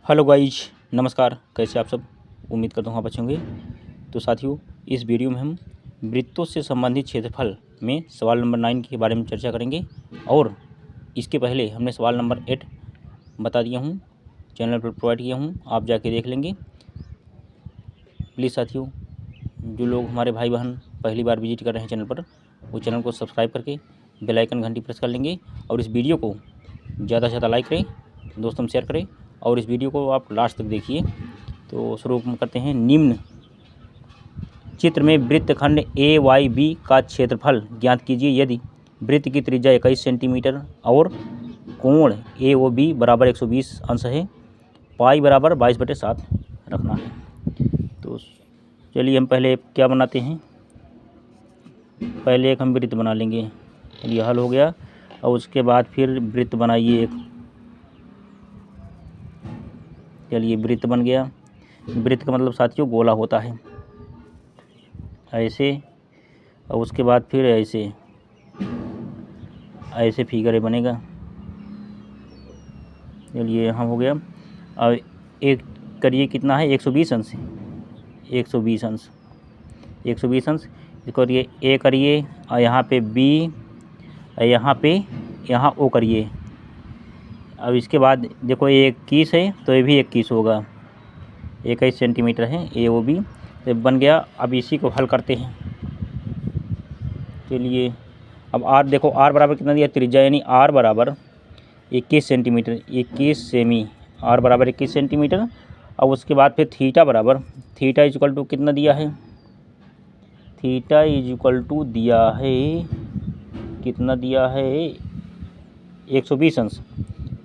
Hello guys, नमस्कार। कैसे आप सब? उम्मीद करता हूँ आप अच्छे होंगे। तो साथियों, इस वीडियो में हम वृत्तों से संबंधित क्षेत्रफल में सवाल नंबर 9 के बारे में चर्चा करेंगे। और इसके पहले हमने सवाल नंबर 8 बता दिया हूँ, चैनल पर प्रोवाइड किया हूँ, आप जाके देख लेंगे। प्लीज़ साथियों, जो लोग हमारे भाई बहन पहली बार विजिट कर रहे हैं चैनल पर, वो चैनल को सब्सक्राइब करके बेल आइकन घंटी प्रेस कर लेंगे। और इस वीडियो को ज़्यादा से ज़्यादा लाइक करें, दोस्तों में शेयर करें और इस वीडियो को आप लास्ट तक देखिए। तो शुरू करते हैं। निम्न चित्र में वृत्तखंड AYB का क्षेत्रफल ज्ञात कीजिए यदि वृत्त की त्रिज्या 21 सेंटीमीटर और कोण AOB बराबर 120 अंश है, पाई बराबर 22/7 रखना है। तो चलिए हम पहले क्या बनाते हैं। पहले एक हम वृत्त बना लेंगे। चलिए हल हो गया। और उसके बाद फिर वृत्त बनाइए एक। चलिए वृत्त बन गया। वृत्त का मतलब साथियों गोला होता है, ऐसे। और उसके बाद फिर ऐसे ऐसे फिगर बनेगा। चलिए यहाँ हो गया। और एक करिए कितना है, 120 अंश। 120 अंश 120 अंश इसको करिए A करिए, और यहाँ पे B, और यहाँ O करिए। अब इसके बाद देखो ये 21 है तो ये भी 21 होगा। 21 सेंटीमीटर है AOB, तो बन गया। अब इसी को हल करते हैं। चलिए अब R देखो, R बराबर कितना दिया, त्रिज्या यानी R बराबर 21 सेंटीमीटर, 21 सेमी। R बराबर 21 सेंटीमीटर। अब उसके बाद फिर थीटा बराबर, थीटा इज इक्वल टू कितना दिया है, थीटा इज इक्वल टू दिया है, कितना दिया है, 120 अंश।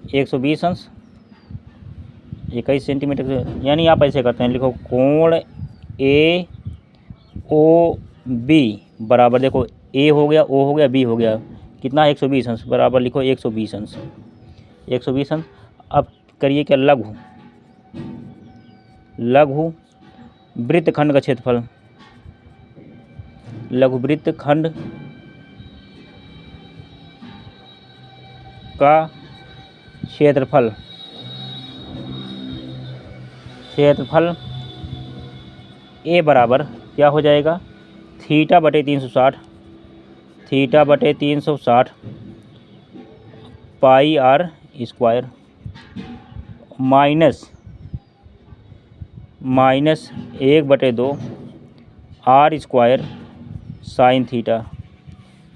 120 अंश 21 सेंटीमीटर, यानी आप ऐसे करते हैं, लिखो कोण AOB बराबर, देखो A हो गया, O हो गया, B हो गया, कितना 120 अंश बराबर, लिखो 120 अंश। 120 अंश। अब करिए क्या, लघु वृत्तखंड का क्षेत्रफल। लघु वृत्तखंड का क्षेत्रफल A बराबर क्या हो जाएगा, थीटा बटे 360, थीटा बटे 360 पाई R square minus 1/2 R square sine theta.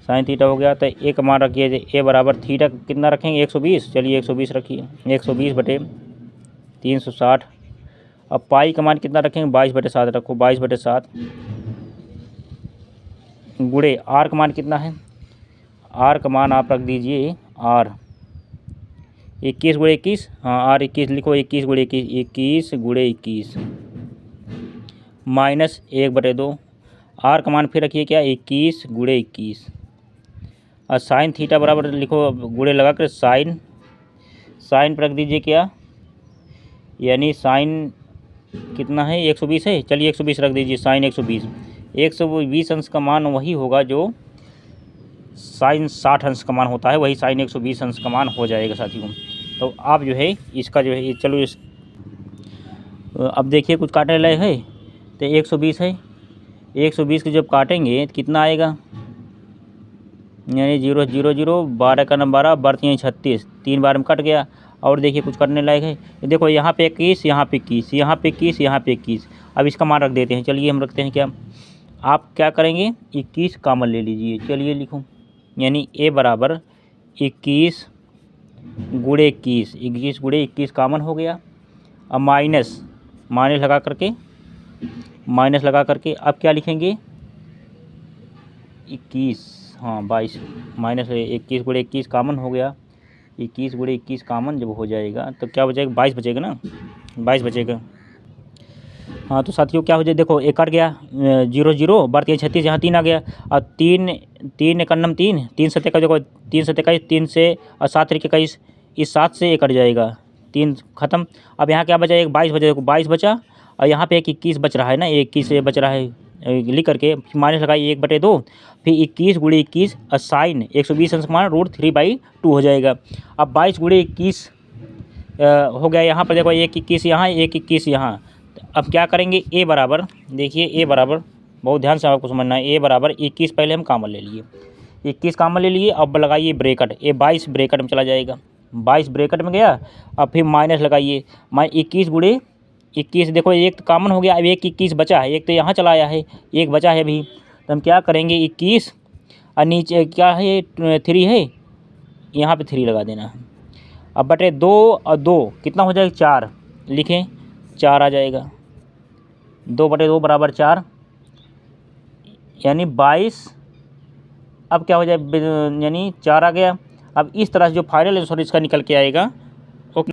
Sign theta हो गया। तो A का मान रखिए, A बराबर थीटा कितना रखेंगे, 120। चलिए 120 रखिए, 120 बटे 360। अब पाई का मान कितना रखेंगे, 22/7 रखो, 22/7 गुणे R का मान कितना है, R का मान आप रख दीजिए, R 21 गुणे 21, हाँ R 21 लिखो, 21 गुणे 21, 21 गुणे 21 माइनस 1/2। R का मान फिर रखिए क्या, 21 गुणे 21। और साइन थीटा बराबर लिखो, गुणे लगा कर साइन पर रख दीजिए क्या, यानी साइन कितना है, 120 है। चलिए 120 रख दीजिए, साइन 120। 120 अंश का मान वही होगा जो साइन 60 अंश का मान होता है, वही साइन 120 अंश का मान हो जाएगा साथियों। तो आप जो है इसका जो है, चलो इस अब देखिए कुछ काटने लायक है। तो 120 है, 120 को जब काटेंगे तो कितना आएगा, यानी 0 0 0, 12 का नंबर 12, 12 36, 3 बार में कट गया। और देखिए कुछ करने लायक है, देखो यहाँ पे 21, यहाँ पे 21, यहाँ पे 21, यहाँ पे 21। अब इसका मान रख देते हैं। चलिए हम रखते हैं क्या, आप क्या करेंगे, 21 कॉमन ले लीजिए। चलिए लिखो, यानी A बराबर 21 गुणे 21, 21 गुणे 21 कॉमन हो गया। अब माइनस लगा करके अब क्या लिखेंगे, 21, हाँ 22, माइनस 21 गुणे 21 कॉमन हो गया। 21 गुणे 21 कॉमन जब हो जाएगा तो क्या बचेगा, 22 बचेगा ना, 22 बचेगा। हाँ तो साथियों क्या हो जाए, देखो एक कट गया, 0 0, 12 36, यहाँ 3 आ गया। और 3 एक अन्नम 3, 3 7 का, देखो 3 7 21, 3 से और 7 21, इस 7 से 1 कट जाएगा, 3 खत्म। अब यहाँ क्या बचा, एक 22 बचा, देखो 22 बचा। और यहाँ पे एक 21 बच रहा है ना, 21 बच रहा है, लिख करके माइनस लगाइए 1/2, फिर 21 गुणे 21 साइन 120 अंश का मान √3/2 हो जाएगा। अब 22 गुणे 21 हो गया। यहाँ पर देखो 1 21 यहाँ, 1 21 यहाँ। तो अब क्या करेंगे, ए बराबर, देखिए ए बराबर, बहुत ध्यान से आपको समझना है, ए बराबर 21 पहले हम कॉमन ले लिए, 21 कॉमन ले लिए। अब लगाइए ब्रैकेट, ये 22 ब्रैकेट में चला जाएगा, 22 ब्रैकेट में गया। अब फिर माइनस लगाइए, 21 गुणे 21, देखो एक तो कॉमन हो गया, अब 1 21 बचा है, एक तो यहाँ चला आया है, एक बचा है अभी। तो हम क्या करेंगे, 21 और नीचे क्या है 3 है, यहाँ पे 3 लगा देना है। अब बटे 2 और 2 कितना हो जाएगा 4, लिखें 4 आ जाएगा, 2 बटे 2 बराबर 4, यानी 22। अब क्या हो जाए, यानी 4 आ गया। अब इस तरह से जो फाइनल आंसर इसका निकल के आएगा, ओके।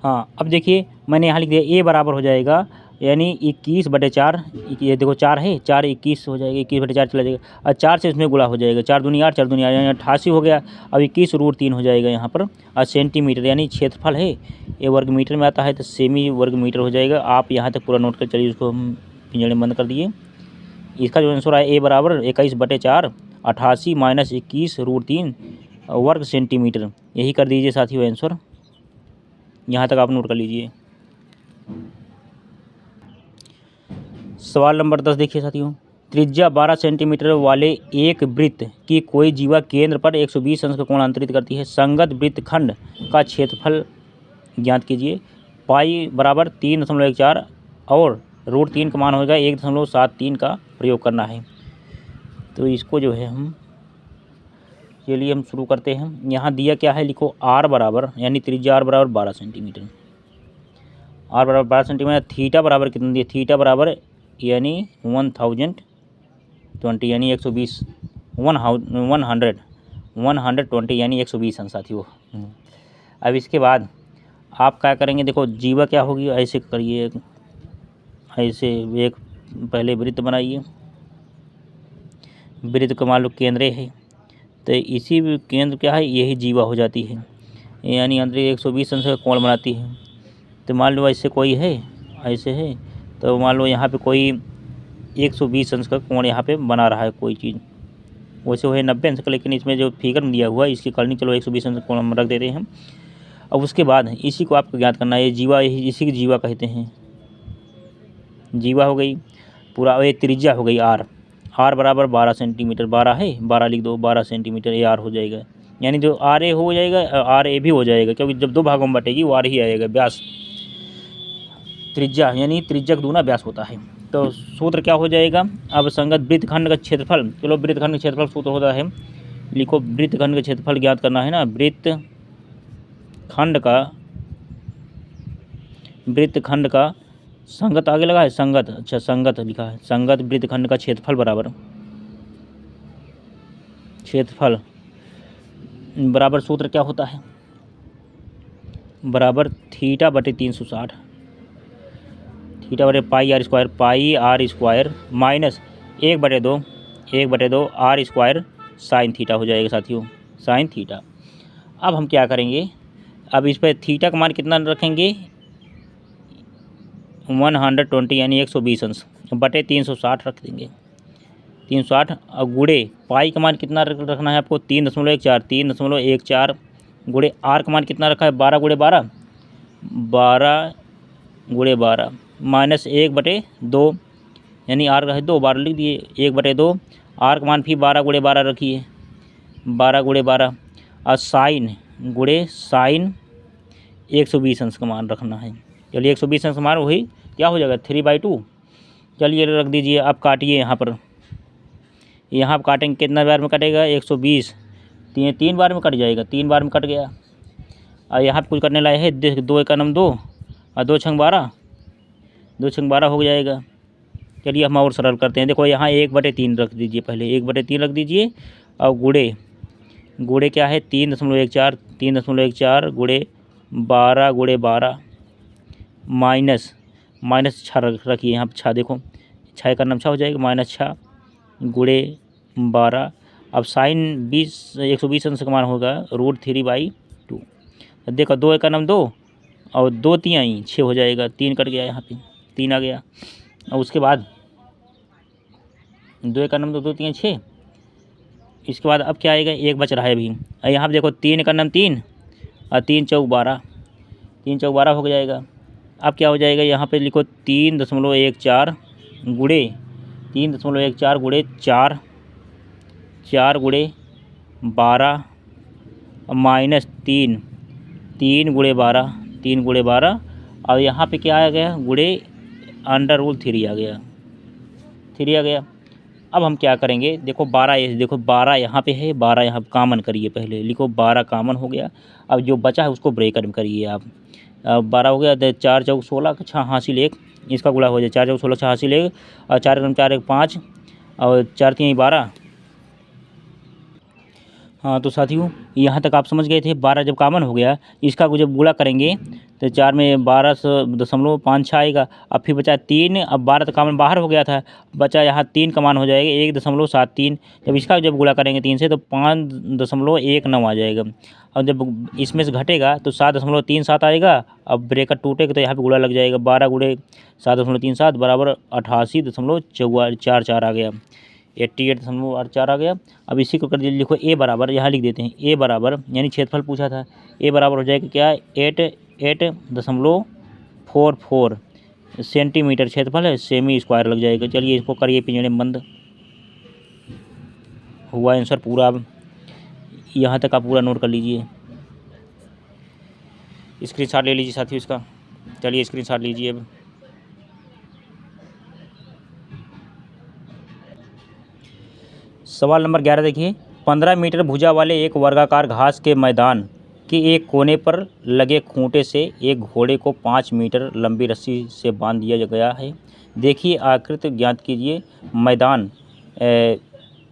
हाँ, अब देखिए मैंने यहाँ लिख दिया, ए बराबर हो जाएगा यानी 21 बटे 4, ये देखो 4 है, 4 21 हो जाएगा, 21 बटे 4 चला जाएगा, और 4 से इसमें गुणा हो जाएगा, 4 दूनी 8, 4 दूनी 8 यानी 88 हो गया। अब 21√3 हो जाएगा यहाँ पर, और सेंटीमीटर यानी क्षेत्रफल है, ये वर्ग मीटर में आता है तो सेमी वर्ग मीटर हो जाएगा। आप यहाँ तक पूरा नोट कर चलिए, उसको हम पिंजड़े में बंद कर दिए। इसका जो आंसर आया, ए बराबर 21 बटे 4, 88 माइनस 21√3 वर्ग सेंटीमीटर, यही कर दीजिए साथियों आंसर। यहाँ तक आप नोट कर लीजिए। सवाल नंबर 10 देखिए साथियों, त्रिज्या 12 सेंटीमीटर वाले एक वृत्त की कोई जीवा केंद्र पर 120 अंश का कोण अंतरित करती है। संगत वृत्तखंड का क्षेत्रफल ज्ञात कीजिए। पाई बराबर 3.14 और √3 का मान होगा 1.73 का प्रयोग करना है। तो इसको जो है हम, चलिए हम शुरू करते हैं। यहाँ दिया क्या है, लिखो आर बराबर, यानी त्रिज्या आर बराबर 12 सेंटीमीटर, आर बराबर 12 सेंटीमीटर। थीटा बराबर कितना दिया, थीटा बराबर यानी 1020 यानी 120, 120 यानी 120 अंश साथियों। अब इसके बाद आप क्या करेंगे, देखो जीवा क्या होगी, ऐसे करिए, ऐसे एक पहले वृत्त बनाइए, वृत्त का मान लो केंद्र है, तो इसी केंद्र क्या है, यही जीवा हो जाती है, यानी अंदर 120 अंश का कोण बनाती है। तो मान लो ऐसे कोई है, ऐसे है, तो मान लो यहाँ पे कोई 120 अंश का कोण यहाँ पे बना रहा है कोई चीज़, वैसे वो है 90 अंश का, लेकिन इसमें जो फिगर में दिया हुआ है इसकी करनी, चलो 120 अंश कोण हम रख देते हैं हम। अब उसके बाद इसी को आपको ज्ञात करना है, ये जीवा, इसी की जीवा कहते हैं, जीवा हो गई पूरा। ये त्रिज्या हो गई आर, आर बराबर 12 सेंटीमीटर, 12 है, 12 लिख दो, 12 सेंटीमीटर ये आर हो जाएगा, यानी जो आर ए हो जाएगा, आर ए भी हो जाएगा, क्योंकि जब 2 भागों में बटेगी वो आर ही आएगा। व्यास त्रिज्या यानी त्रिज्यक दूना व्यास होता है। तो सूत्र क्या हो जाएगा, अब संगत वृत्तखंड का क्षेत्रफल, चलो वृत्तखंड का क्षेत्रफल सूत्र होता है, लिखो वृत्तखंड का क्षेत्रफल ज्ञात करना है ना, वृत्तखंड का संगत आगे लगा है, संगत, अच्छा संगत लिखा है, संगत वृत्तखंड का क्षेत्रफल बराबर, क्षेत्रफल बराबर सूत्र क्या होता है, बराबर थीटा बटे 360, थीटा बटे pi r square minus 1/2 r square sine theta हो जाएगा साथियों, साइन थीटा। अब हम क्या करेंगे, अब इस पर थीटा का मान कितना रखेंगे, 120 यानी 120 अंश बटे 360 रख देंगे, 360, और गुड़े पाई का मान कितना रखना है आपको, 3.14 गुड़े आर का मान कितना रखा है, 12 गुड़े 12 माइनस 1/2 यानी आर का है 2, 12 लिख दिए, 1/2 आर का मान फिर 12 गुड़े 12 रखिए, 12 गुड़े 12, और साइन गुड़े साइन 120 अंश का मान रखना है। चलिए 120 अंश का मान वही क्या हो जाएगा 3/2, चलिए रख दीजिए। अब काटिए यहाँ पर, यहाँ पर काटेंगे कितना बार में कटेगा, 120 तीन बार में कट जाएगा, 3 बार में कट गया। और यहाँ पर कुछ करने लाए है, 2 1 2 और 2 6 12, 2 6 12 हो जाएगा। चलिए हम और सरल करते हैं, देखो यहाँ 1/3 रख दीजिए, पहले 1/3 रख दीजिए, और गुड़े क्या है 3.14 गुड़े 12 गुड़े 12 माइनस 6 रखिए यहाँ पर 6, देखो 6 का नाम 6 हो जाएगा, -6 गुड़े 12। अब साइन 120 अंश का मान होगा √3/2, देखो 2 1 2 और 2 3 6 हो जाएगा, 3 कट गया, यहाँ पे 3 आ गया। और उसके बाद 2 1 2 3 6, इसके बाद अब क्या आएगा, 1 बच रहा है अभी, यहाँ पर देखो 3 1 3 और 3 4 12, 3 चौक 12 हो जाएगा। अब क्या हो जाएगा, यहाँ पे लिखो 3.14 गुणे 3.14 गुणे 4, 4 गुणे 12 माइनस 3, 3 गुणे 12, 3 गुणे 12, और यहाँ पे क्या आ गया, गुणे √3 आ गया, 3 आ गया। अब हम क्या करेंगे, देखो 12, देखो 12 यहाँ पे है, 12 यहाँ कॉमन करिए, पहले लिखो 12 कॉमन हो गया। अब जो बचा है उसको ब्रेकेट में करिए आप। 12 हो गया, 4 चौक 16, 6 हासिल 1, इसका गुणा हो जाए 4 चौक 16, 6 हासिल 1, और 4 एकम 4 1 5, और 4 3 12। हाँ तो साथियों यहाँ तक आप समझ गए थे। 12 जब कॉमन हो गया, इसका जब गुणा करेंगे तो 4 में 12.56 आएगा। अब फिर बचा 3, अब 12 तो कॉमन बाहर हो गया था, बचा यहाँ 3 कॉमन हो जाएगा, 1.73। जब इसका जब गुणा करेंगे 3 से तो 5.19 आ जाएगा। और जब इसमें से घटेगा तो 7.37 आएगा। अब ब्रेकेट टूटेगा तो यहाँ पे गुणा लग जाएगा, 12 गुणे 7.37 बराबर 88.44 आ गया, 88.4 आ गया। अब इसी को कर दीजिए, लिखो ए बराबर, यहाँ लिख देते हैं ए बराबर, यानी क्षेत्रफल पूछा था, ए बराबर हो जाएगा क्या, 8.44 सेंटीमीटर क्षेत्रफल है, सेमी स्क्वायर लग जाएगा। चलिए इसको करिए पिंजड़े में बंद। हुआ आंसर पूरा। अब यहाँ तक आप पूरा नोट कर लीजिए, स्क्रीनशॉट ले लीजिए साथियों इसका। चलिए स्क्रीनशॉट लीजिए। अब सवाल नंबर 11 देखिए, 15 मीटर भुजा वाले एक वर्गाकार घास के मैदान के एक कोने पर लगे खूंटे से एक घोड़े को 5 मीटर लंबी रस्सी से बांध दिया गया है। देखिए आकृति ज्ञात कीजिए। मैदान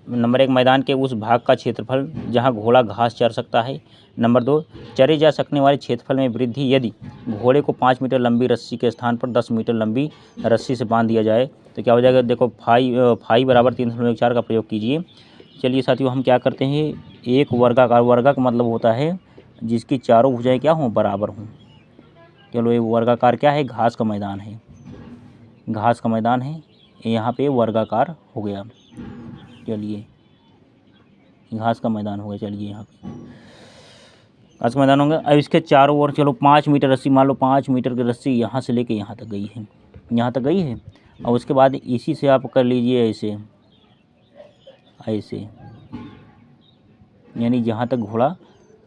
नंबर 1, मैदान के उस भाग का क्षेत्रफल जहां घोड़ा घास चर सकता है। नंबर 2, चरे जा सकने वाले क्षेत्रफल में वृद्धि यदि घोड़े को 5 मीटर लंबी रस्सी के स्थान पर 10 मीटर लंबी रस्सी से बांध दिया जाए तो क्या हो जाएगा। देखो फाई बराबर 3.4 का प्रयोग कीजिए। चलिए साथियों हम क्या करते हैं, एक वर्गाकार, वर्गा का मतलब होता है जिसकी चारों भुजाएं क्या हों, बराबर हों। चलो ये वर्गाकार क्या है, घास का मैदान है, घास का मैदान है, यहाँ पे वर्गाकार हो गया। चलिए घास का मैदान हो गया। चलिए यहाँ पे घास का मैदान होगा। अब इसके चारों ओर चलो 5 मीटर रस्सी, मान लो 5 मीटर की रस्सी यहाँ से लेके यहाँ तक गई है, यहाँ तक गई है। और उसके बाद इसी से आप कर लीजिए ऐसे ऐसे, यानी जहाँ तक घोड़ा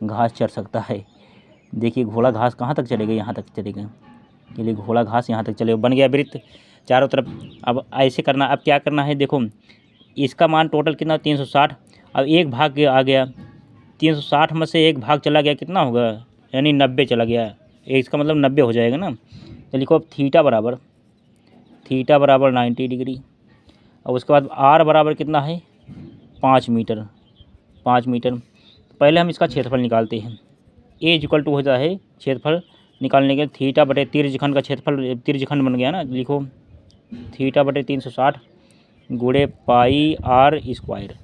घास चर सकता है। देखिए घोड़ा घास कहाँ तक चलेगा, यहाँ तक चलेगा। चलिए घोड़ा घास यहाँ तक चलेगा, बन गया वृत्त चारों तरफ। अब ऐसे करना, अब क्या करना है, देखो इसका मान टोटल कितना, 360। अब एक भाग आ गया, 360 में से एक भाग चला गया, कितना होगा, यानी 90 चला गया, इसका मतलब 90 हो जाएगा ना। तो लिखो अब थीटा बराबर 90 डिग्री। और उसके बाद आर बराबर कितना है, 5 मीटर। पहले हम इसका क्षेत्रफल निकालते हैं। ए इक्वल टू होता है क्षेत्रफल निकालने के, थीटा बटे तिर्यखंड का क्षेत्रफल, तिर्यखंड बन गया ना, लिखो थीटा बटे 360 गुणे पाई आर स्क्वायर।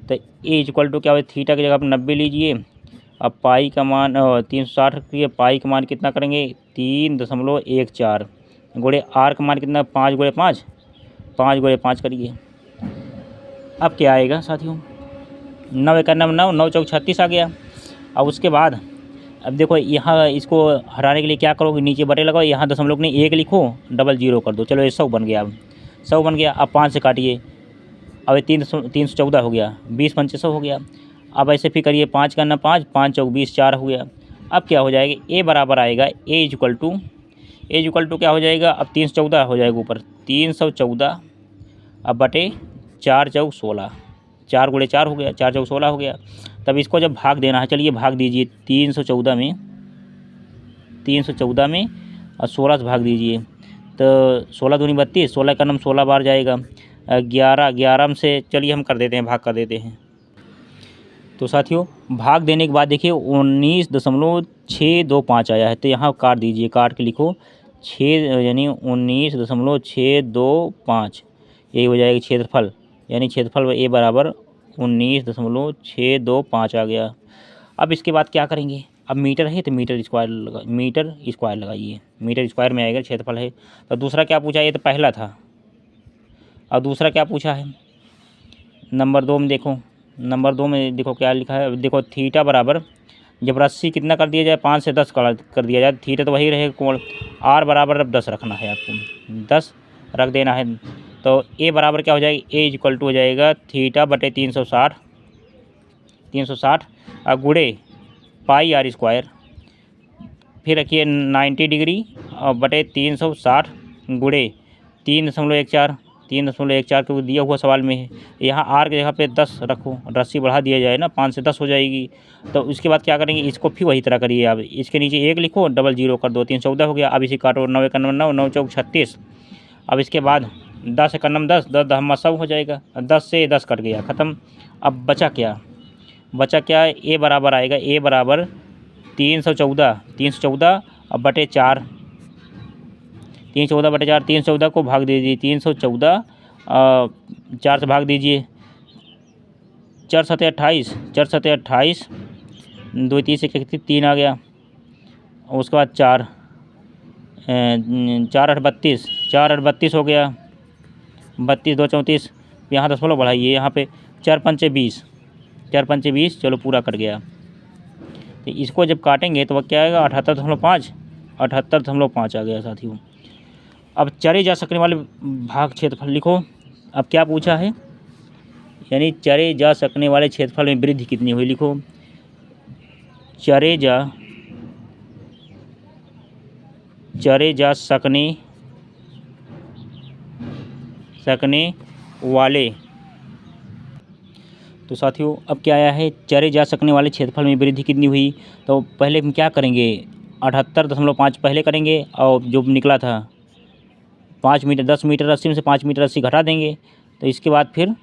तो ए इक्वल टू क्या हो, थीटा की जगह पर 90 लीजिए। अब पाई का मान 360 की पाई का मान कितना करेंगे, 3.14 गुणे आर का मान कितना, 5 गुणे 5 करिए। अब क्या आएगा साथियों, 9 एक 9, 9 चौक 36 आ गया। अब उसके बाद अब देखो यहाँ इसको हटाने के लिए क्या करोगे, नीचे बटे लगाओ, यहाँ दशमलव नहीं 1 लिखो, डबल 0 कर दो। चलो ये 100 बन गया। अब 100 बन गया। अब 5 से काटिए, अब 314 हो गया, 20 पंचे 100 हो गया। अब ऐसे फिर करिए, 5 का 5, 5 चौक 20, 4 हो गया। अब क्या हो जाएगा, ए बराबर आएगा, ए इक्वल टू क्या हो जाएगा, अब 314 हो जाएगा ऊपर, 314 अब बटे 4 चौक 16, 4 गुणे 4 हो गया, 4 चौक 16 हो गया। तब इसको जब भाग देना है, चलिए भाग दीजिए 314 में और 16 से भाग दीजिए, तो 16 दूनी 32, 16 का 16 बार जाएगा, 11 से चलिए हम कर देते हैं, भाग कर देते हैं। तो साथियों भाग देने के बाद देखिए 19.625 आया है, तो यहाँ काट दीजिए, काट के लिखो 6 यानी 19.625, यही हो जाएगा क्षेत्रफल, यानी क्षेत्रफल ए बराबर 19.625 आ गया। अब इसके बाद क्या करेंगे, अब मीटर है तो मीटर स्क्वायर लगाइए, मीटर स्क्वायर में आएगा, क्षेत्रफल है। तो दूसरा क्या पूछा, ये तो पहला था, और दूसरा क्या पूछा है, नंबर 2 में देखो क्या लिखा है। देखो थीटा बराबर जब रस्सी कितना कर दिया जाए 5 से 10 कर दिया जाए, थीटा तो वही रहेगा कोण। आर बराबर अब 10 रखना है आपको, 10 रख देना है। तो ए बराबर क्या हो जाएगा, ए इक्वल टू हो जाएगा थीटा बटे 360 गुणे पाई आर स्क्वायर, फिर रखिए 90 डिग्री और बटे 360 गुणे 3.14 क्योंकि दिया हुआ सवाल में है। यहाँ आर की जगह पे 10 रखो, रस्सी बढ़ा दिया जाए ना, 5 से 10 हो जाएगी। तो उसके बाद क्या करेंगे, इसको फिर वही तरह करिए आप, इसके नीचे 1 लिखो, डबल 0 कर दो, 3 14 हो गया। अब इसे काटो, 9 1 9 9 चौक 36। अब इसके बाद 10 1 10 10 10 100 हो जाएगा, 10 से 10 कट गया, ख़त्म। अब बचा क्या, ए बराबर आएगा, ए बराबर 314 अब बटे 4, 314 बटे 4, 314 को भाग दीजिए, 314 4 से भाग दीजिए, 4 7 28, 4 7 28, 2 3 से 3 आ गया। और उसके बाद 4 8 32, 4 8 32 हो गया, 32 2 34, यहाँ 10 बढ़ाइए, यहाँ पे 4 5 20, 4 5 20, चलो पूरा कट गया। तो इसको जब काटेंगे तो वह क्या आएगा, 78.5 आ गया साथियों। अब चरे जा सकने वाले भाग क्षेत्रफल लिखो। अब क्या पूछा है, यानी चरे जा सकने वाले क्षेत्रफल में वृद्धि कितनी हुई, लिखो चरे जा सकने वाले। तो साथियों अब क्या आया है, चरे जा सकने वाले क्षेत्रफल में वृद्धि कितनी हुई। तो पहले हम क्या करेंगे, 78.5 पहले करेंगे, और जो निकला था 5 मीटर 10 मीटर 80 में से 5 मीटर 80 घटा देंगे, तो इसके बाद फिर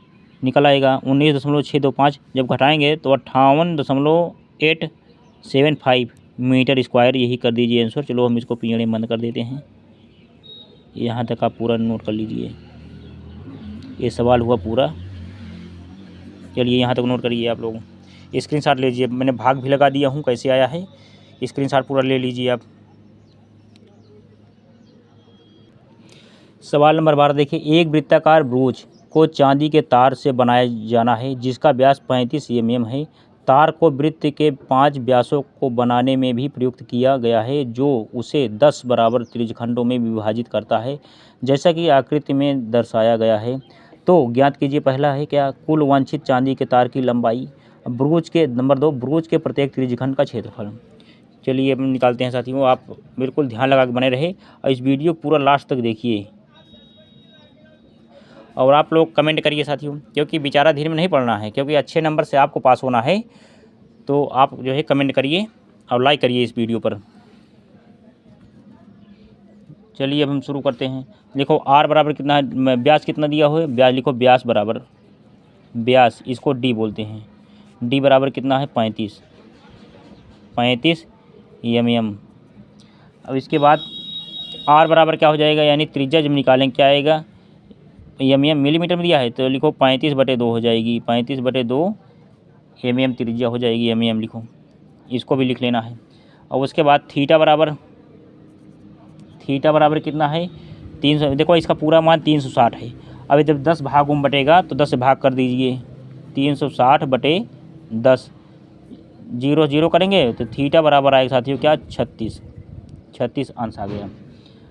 निकल आएगा 19.625। जब घटाएंगे तो 58.875 मीटर स्क्वायर, यही कर दीजिए आंसर। चलो हम इसको पिंजड़े बंद कर देते हैं, यहाँ तक आप पूरा नोट कर लीजिए, ये सवाल हुआ पूरा। चलिए यहाँ तक नोट करिए आप लोग, स्क्रीनशॉट लीजिए, मैंने भाग भी लगा दिया हूँ, कैसे आया है स्क्रीनशॉट पूरा ले लीजिए आप। सवाल नंबर 12 देखिए, एक वृत्ताकार ब्रोच को चांदी के तार से बनाया जाना है जिसका व्यास 35 mm है। तार को वृत्त के 5 व्यासों को बनाने में भी प्रयुक्त किया गया है, जो उसे 10 बराबर त्रिज्यखंडों में विभाजित करता है, जैसा कि आकृति में दर्शाया गया है। तो ज्ञात कीजिए, पहला है क्या, कुल वांछित चांदी के तार की लंबाई। ब्रोच के नंबर 2, ब्रोच के प्रत्येक त्रिज्यखंड का क्षेत्रफल। चलिए अब निकालते हैं साथियों, आप बिल्कुल ध्यान लगा के बने रहे और इस वीडियो पूरा लास्ट तक देखिए, और आप लोग कमेंट करिए साथियों, क्योंकि बेचारा धीरे में नहीं पढ़ना है, क्योंकि अच्छे नंबर से आपको पास होना है। तो आप जो है कमेंट करिए और लाइक करिए इस वीडियो पर। चलिए अब हम शुरू करते हैं। लिखो आर बराबर कितना है, व्यास कितना दिया हो, व्यास लिखो, व्यास बराबर, व्यास इसको डी बोलते हैं, डी बराबर कितना है 35 mm। अब इसके बाद आर बराबर क्या हो जाएगा, यानी त्रिज्या जब निकालेंगे क्या आएगा, mm मिलीमीटर में दिया है, तो लिखो 35/2 हो जाएगी, 35/2 mm त्रिज्या हो जाएगी, mm लिखो, इसको भी लिख लेना है। और उसके बाद थीटा बराबर कितना है 300, देखो इसका पूरा मान 360 है। अब जब 10 भागों में बटेगा तो 10 से भाग कर दीजिए, 360/10, 0 0 करेंगे तो थीटा बराबर आएगा साथियों क्या, 36 अंश आ गया।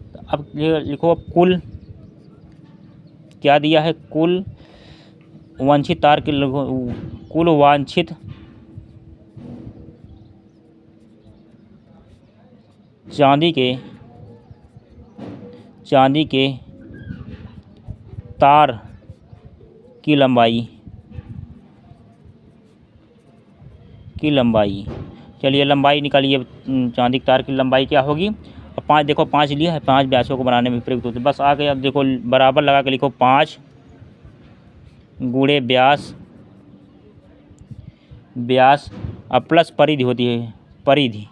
तो अब लिखो कुल क्या दिया है, कुल वांछित तार के, कुल वांछित चांदी के तार की लंबाई। चलिए लंबाई निकालिए, चांदी के तार की लंबाई क्या होगी। अब 5 देखो, 5 लिया है, 5 व्यासों को बनाने में प्रयुक्त होते, बस आ गया। अब देखो बराबर लगा के लिखो, 5 गुणे व्यास अब प्लस परिधि होती है, परिधि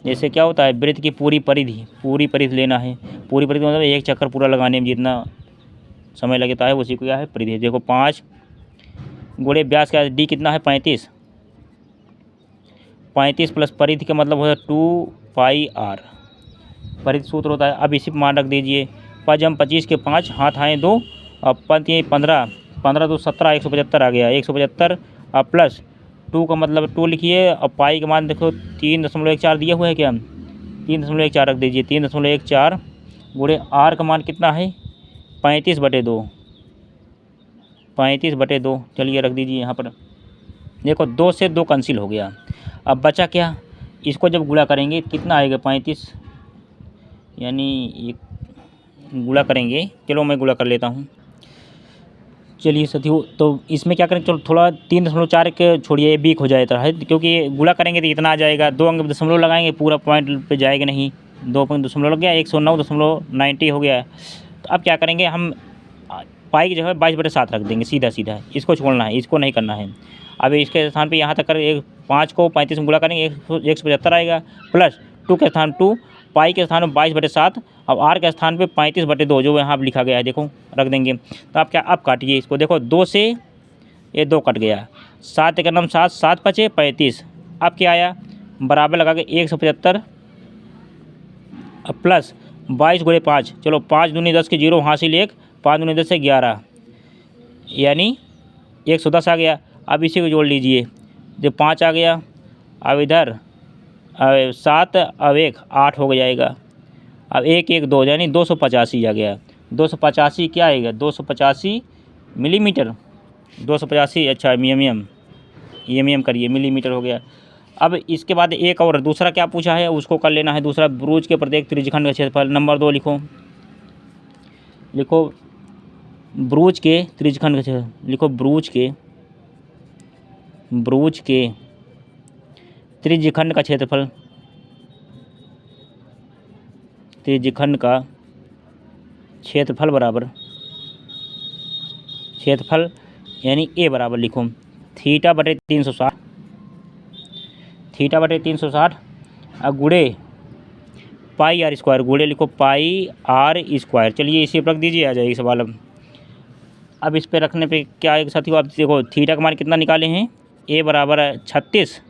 जैसे क्या होता है, वृत्त की पूरी परिधि लेना है। पूरी परिधि मतलब एक चक्कर पूरा लगाने में जितना समय लगता है उसी को क्या है, परिधि। देखो 5 गुणे व्यास का डी कितना है 35 प्लस परिधि का मतलब होता है 2πr, परिधि सूत्र होता है। अब इसी पर मान रख दीजिए, पजम 25 के 5 हाथ आए 2 और 15 2 17 175 आ गया, 175 प्लस 2 का मतलब 2 लिखिए और पाई का मान देखो 3.14 दिया हुआ है क्या, 3.14 रख दीजिए। 3.14 गुणे आर का मान कितना है 35/2, 35/2। चलिए रख दीजिए यहाँ पर। देखो 2 से 2 कैंसिल हो गया। अब बचा क्या, इसको जब गुणा करेंगे कितना आएगा 35, यानी ये गुणा करेंगे। चलो मैं गुणा कर लेता हूँ। चलिए साथियों, तो इसमें क्या करें, चलो थोड़ा 3.4 के छोड़िए, वीक हो जाता है क्योंकि गुणा करेंगे तो इतना आ जाएगा। 2 अंक दशमलव लगाएंगे पूरा पॉइंट पे जाएगा नहीं, 2 अंक दशमलव लग गया, 109.90 हो गया। तो अब क्या करेंगे हम, पाई की जगह 22/7 रख देंगे सीधा सीधा। इसको छोड़ना है, इसको नहीं करना है। अब इसके स्थान पे यहाँ तक कर 5 को 35 में गुणा करेंगे 175 आएगा, प्लस 2 के स्थान 2, पाई के स्थान में 22/7, अब आर के स्थान पे 35/2 जो यहाँ पर लिखा गया है देखो रख देंगे। तो आप क्या, अब काटिए इसको। देखो 2 से ये 2 कट गया, 7 एक नम 7, 7 5 35। अब क्या आया, बराबर लगा के 175 प्लस 22 गुणे 5। चलो 5 दूनी 10 के 0 हासिल 1, 5 दूनी 10 से 11, यानी 110 आ गया। अब इसी को जोड़ लीजिए, जब 5 आ गया, अब इधर 7, अब 1 8 हो जाएगा। अब 1 1 2 यानी 285 आ गया। 285 क्या आएगा, 285 मिलीमीटर, 285 अच्छा एम करिए, मिलीमीटर हो गया। अब इसके बाद एक और दूसरा क्या पूछा है उसको कर लेना है। दूसरा, ब्रूज के प्रत्येक त्रिज्यखंड का क्षेत्रफल। नंबर 2 लिखो ब्रूज के त्रिज्यखंड का क्षेत्रफल। लिखो ब्रूज के त्रिज्यखंड का क्षेत्रफल, त्रिज्यखंड का क्षेत्रफल बराबर, क्षेत्रफल यानी ए बराबर लिखो θ/360, θ/360 और गुणे पाई आर स्क्वायर, गुणे लिखो पाई आर स्क्वायर। चलिए इसे रख दीजिए, आ जाएगी सवाल। अब इस पे रखने पे क्या आएगा साथियों, आप देखो थीटा का मान कितना निकाले हैं, ए बराबर 36,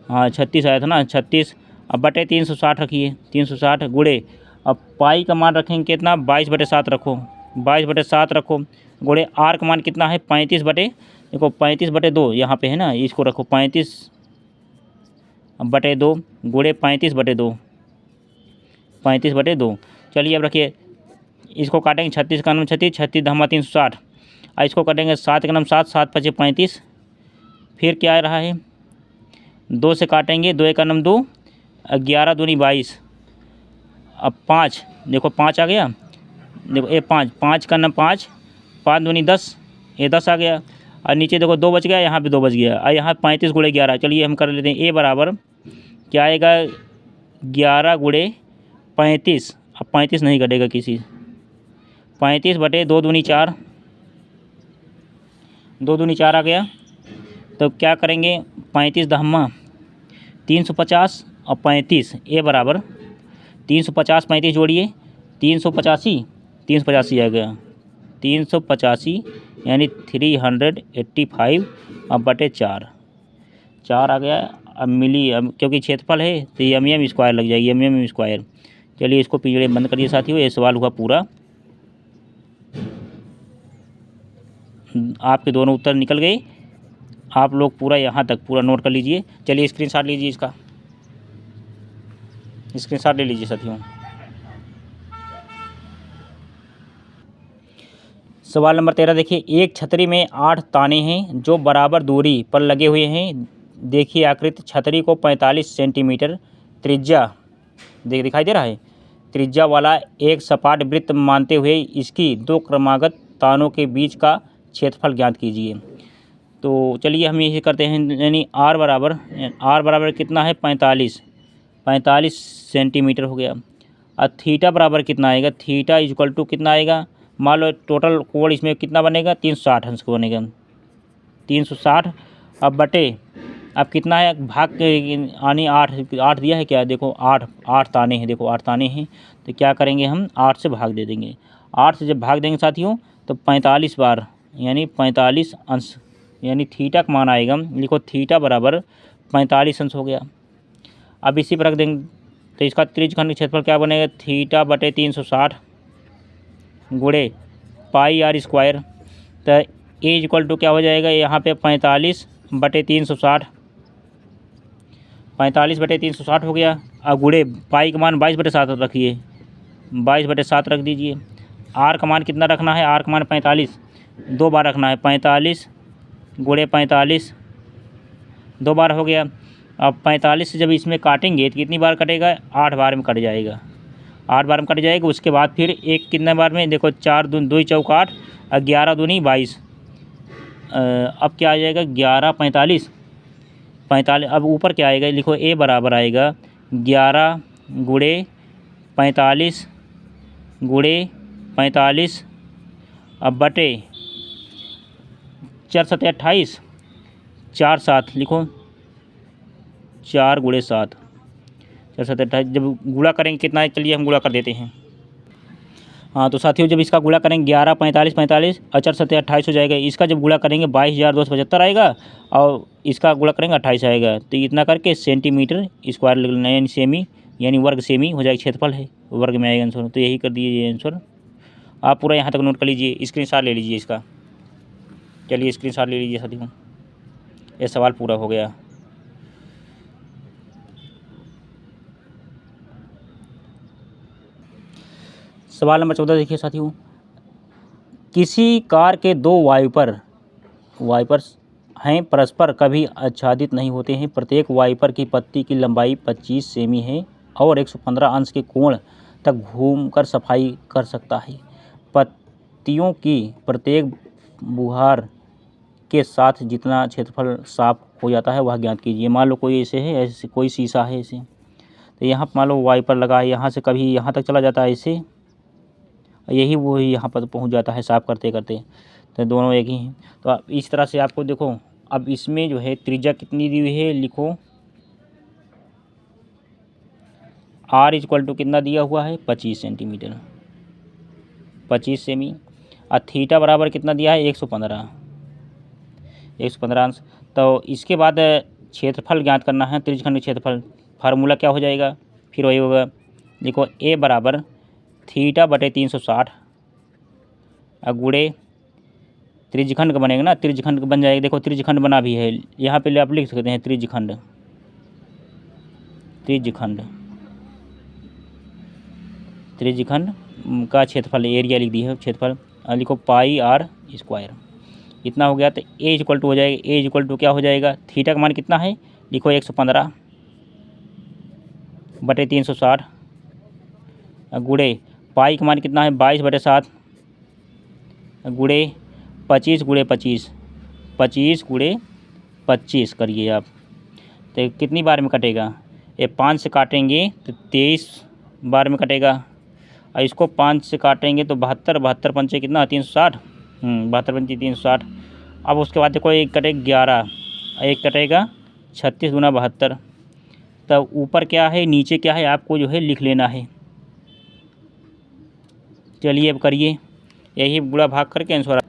हाँ 36 आया था ना, 36 अब बटे 360 रखिए, 360 गुणे, अब पाई का मान रखेंगे कितना 22/7 रखो, 22/7 रखो, गुणे आर का मान कितना है 35 देखो 35/2 यहाँ पे है ना, इसको रखो 35/2 गुणे 35/2, 35/2। चलिए अब रखिए, इसको काटेंगे 36 का नाम 36, 36 धमा 360, और इसको काटेंगे 7 का नाम 7, 7 5 35, फिर क्या आ रहा है 2 से काटेंगे, 2 का नाम 2, 11 दूनी 22, अब 5 देखो 5 आ गया, देखो ये 5 का नाम 5, 5 दूनी 10, ये 10 आ गया, और नीचे देखो 2 बच गया, यहाँ पे 2 बच गया, और यहाँ 35 गुणे 11। चलिए हम कर लेते हैं, ए बराबर क्या आएगा 11 गुणे 35, अब 35 नहीं कटेगा किसी, 35/2 दूनी 4, 2 दूनी 4 आ गया। तो क्या करेंगे 35 दहमा 350 और 35, ए बराबर 350 35 जोड़िए 385 आ गया, 385 यानी 385 अब बटे 4 आ गया। अब मिली, अब क्योंकि क्षेत्रफल है तो एम स्क्वायर लग जाएगी, एम स्क्वायर। चलिए इसको पिछड़े बंद करिए साथियों, ये सवाल हुआ पूरा। आपके दोनों उत्तर निकल गए, आप लोग पूरा यहाँ तक पूरा नोट कर लीजिए। चलिए स्क्रीनशॉट लीजिए, इसका स्क्रीनशॉट ले लीजिए साथियों। सवाल नंबर 13 देखिए, एक छतरी में 8 ताने हैं जो बराबर दूरी पर लगे हुए हैं। देखिए आकृति, छतरी को 45 सेंटीमीटर त्रिज्या दिखाई दे रहा है, त्रिज्या वाला एक सपाट वृत्त मानते हुए इसकी 2 क्रमागत तानों के बीच का क्षेत्रफल ज्ञात कीजिए। तो चलिए हम यही करते हैं, यानी आर बराबर कितना है 45 सेंटीमीटर हो गया। और थीटा बराबर कितना आएगा, थीटा इक्वल टू कितना आएगा, मान लो टोटल कोण इसमें कितना बनेगा 360 अंश का बनेगा, 360 अब बटे, अब कितना है भाग यानी 8 दिया है क्या, देखो 8 ताने हैं, देखो 8 ताने हैं, तो क्या करेंगे हम 8 से भाग दे देंगे। 8 से जब भाग देंगे साथियों तो 45 बार यानी 45 अंश, यानी थीटा का मान आएगा, लिखो थीटा बराबर 45 अंश हो गया। अब इसी पर रख देंगे तो इसका त्रिज्यखंड क्षेत्रफल क्या बनेगा, थीटा बटे 360 गुणे पाई आर स्क्वायर। तो ए इक्वल टू क्या हो जाएगा, यहाँ पे 45 बटे 360, 45 बटे 360 हो गया। अब गुणे पाई का मान 22/7 रखिए, 22/7 रख दीजिए। आर का मान कितना रखना है, आर का मान 45, 2 बार रखना है, 45 गुणे 45, 2 बार हो गया। अब 45 से जब इसमें काटेंगे तो कितनी बार कटेगा, 8 बार में कट जाएगा, 8 बार में कट जाएगा। उसके बाद फिर एक कितने बार में, देखो 4 दूनी 2 चौक 8 और 11 दूनी 22, अब क्या आ जाएगा 11 45, अब ऊपर क्या आएगा लिखो, ए बराबर आएगा 11 गुणे 45 गुणे 45, अब बटे 4 7 28, 4 7 लिखो, 4 गुणे 7, 4 7 28। जब गुणा करेंगे कितना है, चलिए हम गुणा कर देते हैं। हाँ तो साथियों जब इसका गुणा करेंगे 11 45 45 और 4 7 28 हो जाएगा। इसका जब गुणा करेंगे 22,275 आएगा और इसका गुणा करेंगे 28 आएगा। तो इतना करके सेंटीमीटर स्क्वायर यानी सेमी यानी वर्ग सेमी हो जाएगा, क्षेत्रफल है वर्ग में आएगा आंसर। तो यही कर दीजिए आंसर। आप पूरा यहाँ तक नोट कर लीजिए, स्क्रीनशॉट ले लीजिए इसका। चलिए स्क्रीनशॉट ले लीजिए साथियों, ये सवाल पूरा हो गया। सवाल नंबर 14 देखिए साथियों, किसी कार के 2 वाइपर्स हैं, परस्पर कभी आच्छादित नहीं होते हैं। प्रत्येक वाइपर की पत्ती की लंबाई 25 सेमी है और 115 अंश के कोण तक घूमकर सफाई कर सकता है। पत्तियों की प्रत्येक बुहार के साथ जितना क्षेत्रफल साफ हो जाता है वह ज्ञात कीजिए। मान लो कोई ऐसे कोई शीशा है ऐसे, तो यहाँ मान लो वाइपर लगा है, यहाँ से कभी यहाँ तक चला जाता है ऐसे, यही वो यहाँ पर पहुँच जाता है साफ़ करते करते। तो दोनों एक ही हैं। तो आप इस तरह से आपको देखो, अब इसमें जो है त्रिज्या कितनी दी हुई है, लिखो r इक्वल टू कितना दिया हुआ है 25 सेंटीमीटर, 25 सेमी। और थीटा बराबर कितना दिया है 115 अंश। तो इसके बाद क्षेत्रफल ज्ञात करना है, त्रिज्यखंड क्षेत्रफल। फार्मूला क्या हो जाएगा, फिर वही होगा, लिखो a बराबर थीटा बटे 360 गुणे त्रिज्यखंड का बनेगा ना, त्रिज्यखंड का बन जाएगा। देखो त्रिज्यखंड बना भी है, यहाँ पे आप लिख सकते हैं त्रिज्यखंड का क्षेत्रफल, एरिया लिख दी है क्षेत्रफल, लिखो पाई r स्क्वायर। इतना हो गया। तो ए इक्वल टू हो जाएगा, ए इक्वल टू क्या हो जाएगा, थीटा का मान कितना है, लिखो 115 बटे 360 गुणे पाई का मान कितना है 22/7 गुणे 25 गुणे 25, 25 गुणे 25 करिए आप। तो कितनी बार में कटेगा, ये 5 से काटेंगे तो 23 बार में कटेगा, और इसको 5 से काटेंगे तो 72 पंचे कितना 360, 72 पंचे 360। अब उसके बाद देखो एक कटेगा 11, एक कटेगा 36 दूना 72। तब ऊपर क्या है नीचे क्या है आपको जो है लिख लेना है। चलिए अब करिए, यही गुणा भाग करके आंसर।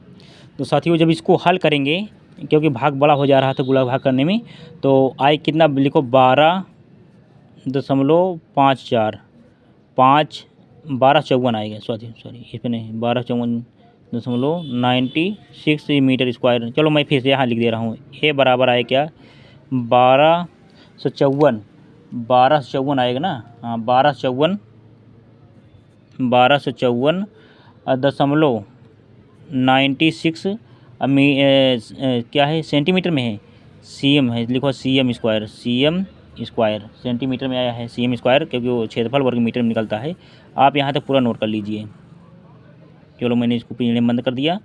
तो साथियों जब इसको हल करेंगे, क्योंकि भाग बड़ा हो जा रहा था गुणा भाग करने में, तो आए कितना लिखो 12.54, 1254 आएगा। सॉरी इस पर नहीं, 1254.96 मीटर स्क्वायर। चलो मैं फिर से यहाँ लिख दे रहा हूँ, ए बराबर आए क्या 1254 आएगा ना, हाँ 1254.96 क्या है सेंटीमीटर में है, cm है, लिखो cm स्क्वायर, सेंटीमीटर में आया है cm स्क्वायर, क्योंकि वो क्षेत्रफल वर्ग मीटर में निकलता है। आप यहाँ तक पूरा नोट कर लीजिए। चलो मैंने इसको पिंजड़े में बंद कर दिया,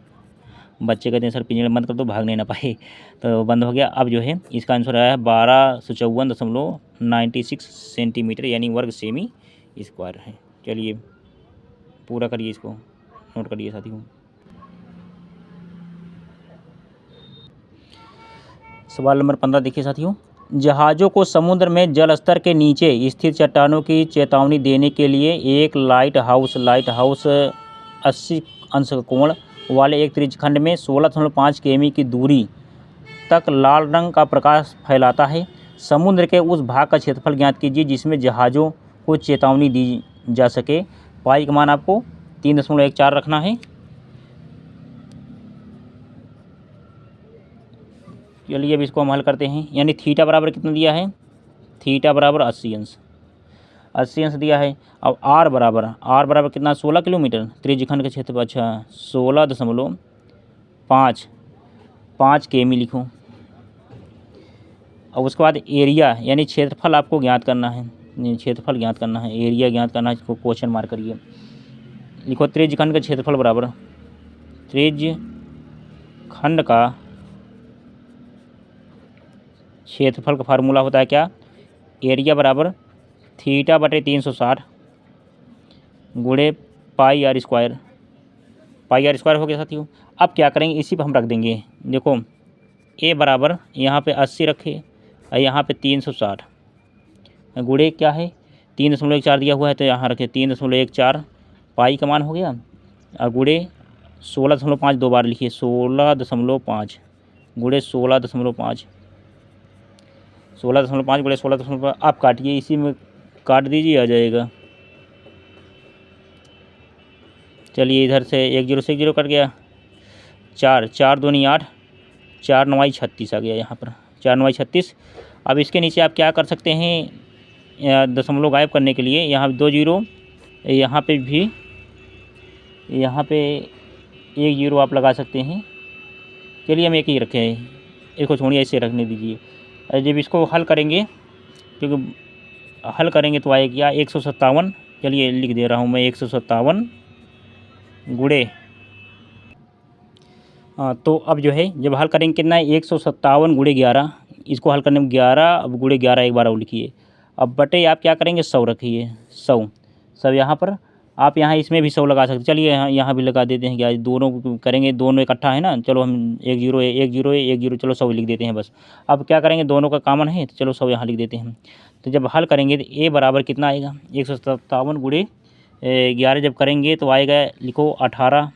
बच्चे कहते हैं सर पिंजड़े में बंद कर दो भागने ना पाए, तो बंद हो गया। अब जो है इसका आंसर आया है 1254.96 सेंटीमीटर यानी वर्ग सेमी स्क्वायर है। चलिए पूरा करिए, इसको नोट करिए साथियों। सवाल नंबर 15 देखिए साथियों, जहाज़ों को समुद्र में जल स्तर के नीचे स्थित चट्टानों की चेतावनी देने के लिए एक लाइट हाउस 80 अंश कोण वाले एक त्रिज्यखंड में 16.5 किमी की दूरी तक लाल रंग का प्रकाश फैलाता है। समुद्र के उस भाग का क्षेत्रफल ज्ञात कीजिए जिसमें जहाज़ों को चेतावनी दी जा सके। पाई का मान आपको 3.14 रखना है। चलिए अब इसको हम हल करते हैं। यानी थीटा बराबर कितना दिया है, थीटा बराबर 80 अंश, 80 अंश दिया है। अब आर बराबर कितना, 16 किलोमीटर, त्रिज्यखंड का क्षेत्रफल, अच्छा 16.5 केमी लिखो। अब उसके बाद एरिया यानी क्षेत्रफल आपको ज्ञात करना है, क्षेत्रफल ज्ञात करना है, एरिया ज्ञात करना है, इसको क्वेश्चन मार्क करिए, लिखो त्रिज्यखंड का क्षेत्रफल बराबर, त्रिज्यखंड का क्षेत्रफल का फार्मूला होता है क्या, एरिया बराबर थीटा बटे 360 गुणे पाई आर स्क्वायर हो गया साथियों। अब क्या करेंगे, इसी पर हम रख देंगे। देखो ए बराबर यहाँ पे 80 रखे और यहाँ पे 360 गुणे क्या है 3.14 दिया हुआ है, तो यहाँ रखे 3.14 पाई का मान हो गया, और गुणे 16.5 दो बार लिखिए, 16.5 गुणे 16.5 गुणे 16.5 आप काटिए, इसी में काट दीजिए, आ जाएगा। चलिए इधर से 1 0 से 1 0 कट गया, 4 दूनी 8, 4 9 36 आ गया यहाँ पर, 4 9 36। अब इसके नीचे आप क्या कर सकते हैं, दशमलव गायब करने के लिए यहाँ 2 0, यहाँ पे भी यहाँ पे 1 0 आप लगा सकते हैं। चलिए हम एक ही रखे हैं, इसको छोड़िए, ऐसे रखने दीजिए। जब इसको हल करेंगे, क्योंकि हल करेंगे तो आएगा 157, चलिए लिख दे रहा हूँ मैं 157 गुणे, तो अब जो है जब हल करेंगे कितना है 157 गुणे 11, इसको हल करने में 11, अब गुणे 11 एक बार और लिखिए। अब बटे आप क्या करेंगे 100 रखिए, 100 यहाँ पर आप यहाँ इसमें भी 100 लगा सकते, चलिए यहाँ भी लगा देते हैं, क्या दोनों करेंगे, दोनों इकट्ठा है ना, चलो हम 1 0 है 1 0 है 1 0, चलो 100 लिख देते हैं बस। अब क्या करेंगे, दोनों का कॉमन है तो चलो 100 यहाँ लिख देते हैं। तो जब हल करेंगे तो ए बराबर कितना आएगा, 157 गुणे 11 जब करेंगे तो आएगा, लिखो 18,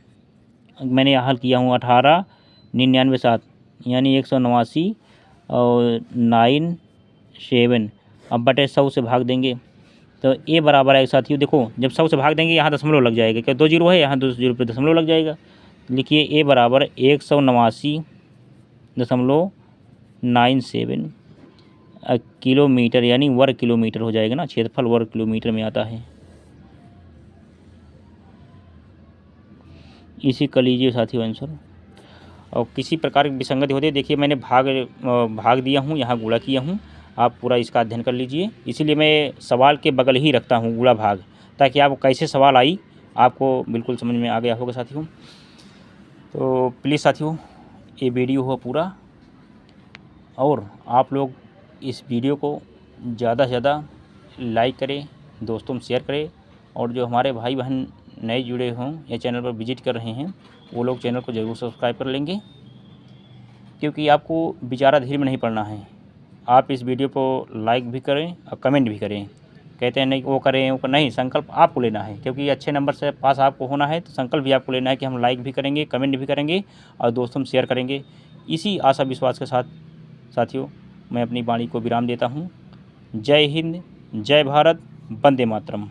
मैंने यहाँ हल किया हूँ 18,99,7 यानी 189 और 97। अब बटे 100 से भाग देंगे तो ए बराबर है साथियों, देखो जब 100 से भाग देंगे यहाँ दशमलव लग जाएगा, क्या 2 0 है, यहाँ 2 0 पे दशमलव लग जाएगा। लिखिए ए बराबर 189.97 किलोमीटर यानी वर्ग किलोमीटर हो जाएगा ना, क्षेत्रफल वर्ग किलोमीटर में आता है। इसी कर लीजिए साथियों आंसर। और किसी प्रकार की विसंगति होती है, देखिए मैंने भाग दिया हूँ, यहाँ गुणा किया हूँ, आप पूरा इसका अध्ययन कर लीजिए। इसीलिए मैं सवाल के बगल ही रखता हूँ गुणा भाग, ताकि आपको कैसे सवाल आई आपको बिल्कुल समझ में आ गया होगा साथियों। तो प्लीज़ साथियों ये वीडियो हो पूरा, और आप लोग इस वीडियो को ज़्यादा से ज़्यादा लाइक करें, दोस्तों में शेयर करें, और जो हमारे भाई बहन नए जुड़े हों या चैनल पर विजिट कर रहे हैं वो लोग चैनल को ज़रूर सब्सक्राइब कर लेंगे, क्योंकि आपको बेचारा धीरे में नहीं पढ़ना है। आप इस वीडियो को लाइक भी करें और कमेंट भी करें, कहते हैं नहीं वो करें वो नहीं, संकल्प आपको लेना है, क्योंकि अच्छे नंबर से पास आपको होना है, तो संकल्प भी आपको लेना है कि हम लाइक भी करेंगे, कमेंट भी करेंगे और दोस्तों में शेयर करेंगे। इसी आशा विश्वास के साथ साथियों मैं अपनी वाणी को विराम देता हूँ। जय हिंद, जय भारत, वंदे मातरम।